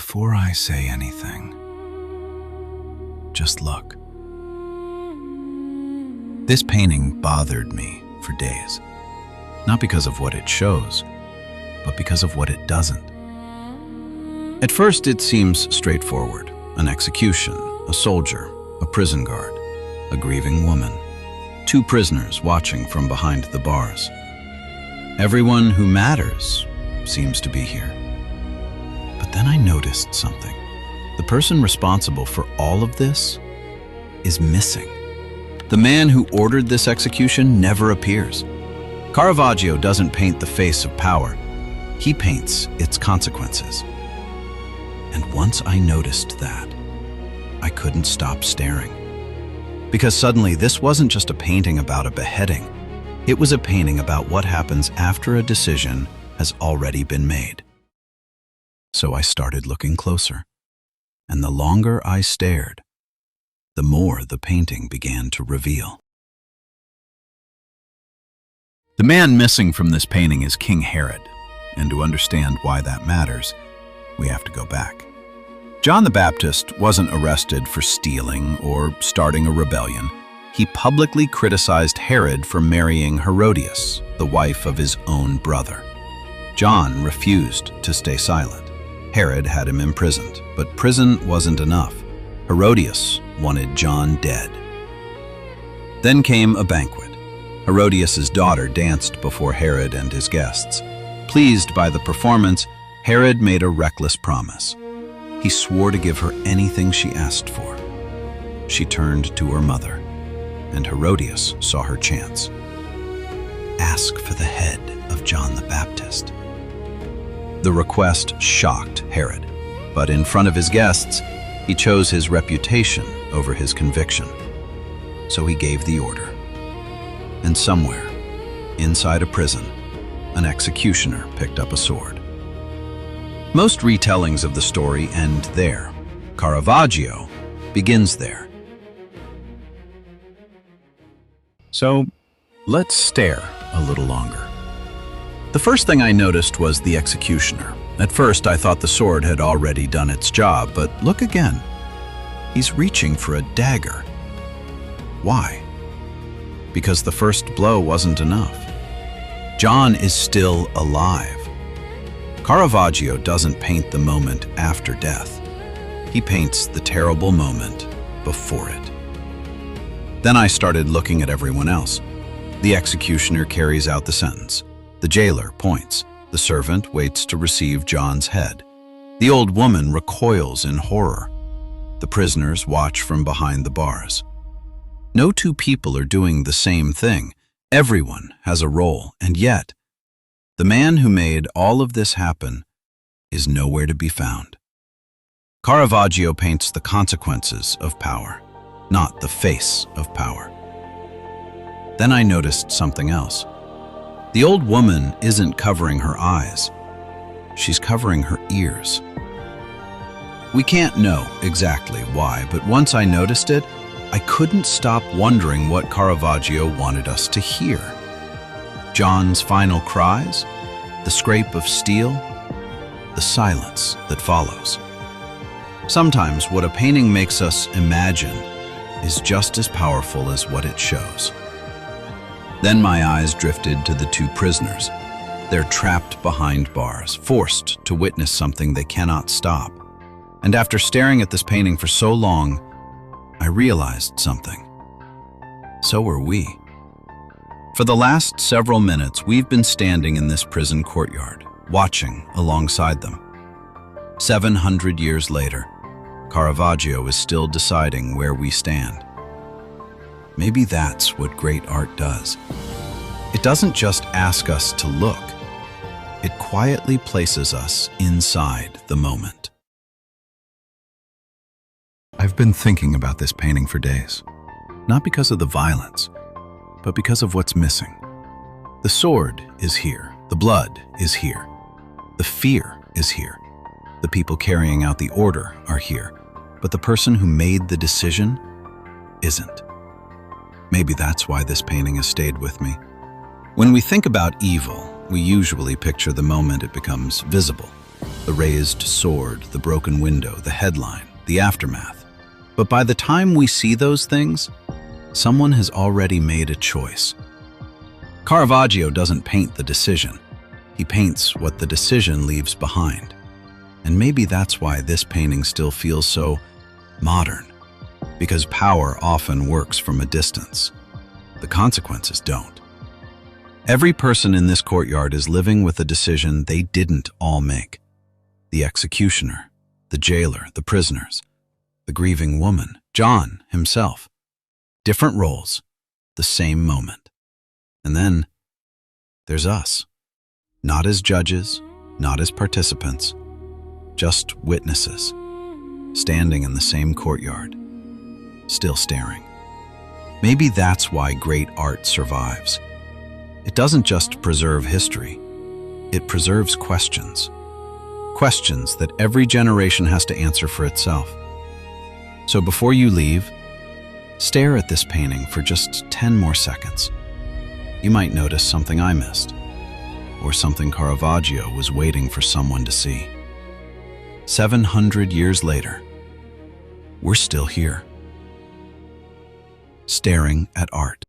Before I say anything, just look. This painting bothered me for days, not because of what it shows, but because of what it doesn't. At first, it seems straightforward: an execution, a soldier, a prison guard, a grieving woman, two prisoners watching from behind the bars. Everyone who matters seems to be here. But then I noticed something. The person responsible for all of this is missing. The man who ordered this execution never appears. Caravaggio doesn't paint the face of power. He paints its consequences. And once I noticed that, I couldn't stop staring. Because suddenly this wasn't just a painting about a beheading. It was a painting about what happens after a decision has already been made. So I started looking closer. And the longer I stared, the more the painting began to reveal. The man missing from this painting is King Herod, and to understand why that matters, we have to go back. John the Baptist wasn't arrested for stealing or starting a rebellion. He publicly criticized Herod for marrying Herodias, the wife of his own brother. John refused to stay silent. Herod had him imprisoned, but prison wasn't enough. Herodias wanted John dead. Then came a banquet. Herodias' daughter danced before Herod and his guests. Pleased by the performance, Herod made a reckless promise. He swore to give her anything she asked for. She turned to her mother, and Herodias saw her chance. Ask for the head of John the Baptist. The request shocked Herod, but in front of his guests, he chose his reputation over his conviction. So he gave the order. And somewhere, inside a prison, an executioner picked up a sword. Most retellings of the story end there. Caravaggio begins there. So, let's stare a little longer. The first thing I noticed was the executioner. At first, I thought the sword had already done its job, but look again. He's reaching for a dagger. Why? Because the first blow wasn't enough. John is still alive. Caravaggio doesn't paint the moment after death. He paints the terrible moment before it. Then I started looking at everyone else. The executioner carries out the sentence. The jailer points. The servant waits to receive John's head. The old woman recoils in horror. The prisoners watch from behind the bars. No two people are doing the same thing. Everyone has a role, and yet, the man who made all of this happen is nowhere to be found. Caravaggio paints the consequences of power, not the face of power. Then I noticed something else. The old woman isn't covering her eyes. She's covering her ears. We can't know exactly why, but once I noticed it, I couldn't stop wondering what Caravaggio wanted us to hear. John's final cries, the scrape of steel, the silence that follows. Sometimes what a painting makes us imagine is just as powerful as what it shows. Then my eyes drifted to the two prisoners. They're trapped behind bars, forced to witness something they cannot stop. And after staring at this painting for so long, I realized something. So are we. For the last several minutes, we've been standing in this prison courtyard, watching alongside them. 700 years later, Caravaggio is still deciding where we stand. Maybe that's what great art does. It doesn't just ask us to look. It quietly places us inside the moment. I've been thinking about this painting for days, not because of the violence, but because of what's missing. The sword is here, the blood is here, the fear is here, the people carrying out the order are here, but the person who made the decision isn't. Maybe that's why this painting has stayed with me. When we think about evil, we usually picture the moment it becomes visible. The raised sword, the broken window, the headline, the aftermath. But by the time we see those things, someone has already made a choice. Caravaggio doesn't paint the decision. He paints what the decision leaves behind. And maybe that's why this painting still feels so modern. Because power often works from a distance. The consequences don't. Every person in this courtyard is living with a decision they didn't all make. The executioner, the jailer, the prisoners, the grieving woman, John himself. Different roles, the same moment. And then there's us. Not as judges, not as participants, just witnesses, standing in the same courtyard, still staring. Maybe that's why great art survives. It doesn't just preserve history, it preserves questions. Questions that every generation has to answer for itself. So before you leave, stare at this painting for just 10 more seconds. You might notice something I missed, or something Caravaggio was waiting for someone to see. 700 years later, we're still here, staring at art.